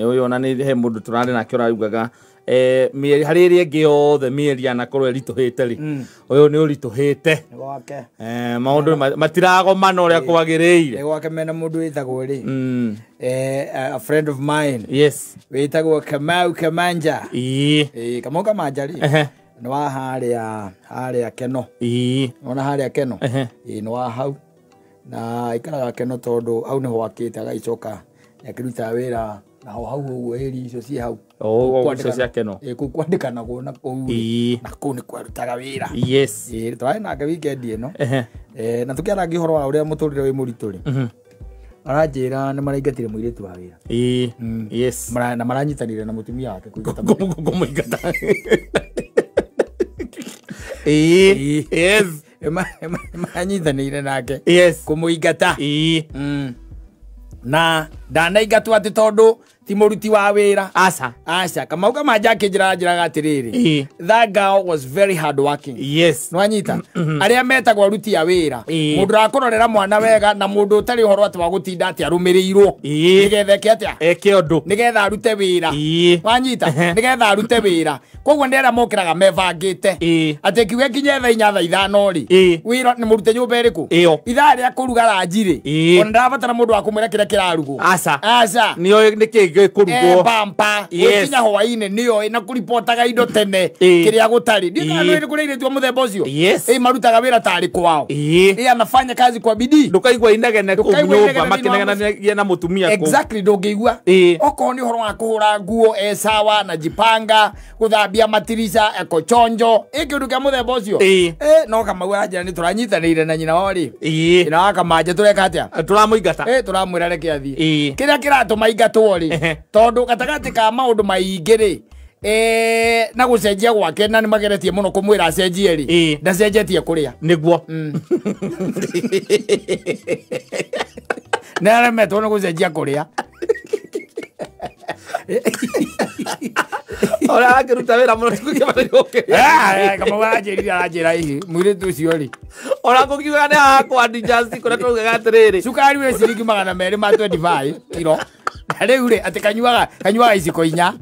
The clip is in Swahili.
uyu ona ni he mundu turari na kiora ugaga hari ri ngi yothe mieri ana korwo rituhite ri uyu ni urituhite gwake maundu matirago mano ria kwagireire gwake mena mundu witagwo ri a friend of mine yes witagwo Kamau Kamanja Kamau Kamanja ri no haria Keno ona haria Keno no hau na ikaraga Keno tondu au ni hwakite agaicoka yakiruta wira na hau eri icio ci hau icio cia Keno kwandika na kuona kou na kou ni kwarutaga wira yes twari nake weekend ino na tukiarangi horo wa uria muturire wi murituri aranjira ni maraingatire muiritu wa wira yes na maranyitanire na mutumia wake kuigata kumuigata yes manyitanire nake yes kumuigata na ndanaingatwo ati tondu ti muruti wa wira aca Kamau Kamanja akijira atiriri that girl was very hard working yes nwanyita aria metagwo ruti ya wira mundu rakororera mwana wega na mundu utari horo ati wa gutinda ati arumirirwo nigetha atia eke undu nigetha arute wira nwanyita nigetha arute wira koguo ndera mokiraga mevangite ati kiuge kinye tha 4:05 ri wira ni murute nyumba iriku ithaa ria kuruga ranjiri ona ndabatara mundu wa kumwira kiria kirarugo aca niyo niki kurugwo bampa kinya hwaine niyo na kuripotaga indo tene kiria gutari ndikana ni kuri iretwa muthemba ucio marutaga wira tari kwao anafanya kazi kwa bidii ndukaigwa inegene kunyumba makinegana na mutumia exactly ndungeigwa oko ni horo wa kuhura nguo sawa na jipanga guthambia matirisha ekochonjo kindu kia muthemba ucio no Kamau ajira ni turanyitanire na nyina wori ina wa Kamanja tureka atia turamuingata turamwira reke athie kiria kiratuma ingatwo ri tondu gatagati ka maundu maingiri na gucenjia gwake na ni mageretie muno kumwira acenjie ri ndacenjetie kuria niguo na remetwo no gucenjia kuria ora akiruta wira muno tikukia mathoke Kamau arajira ihi mwire tu cio ri ora kukiuga ni hakwa dijasi kuna tugaga atiriri cukari we ciringi 200 ma 25 kilo riu ri ati kanyuaga iciko 4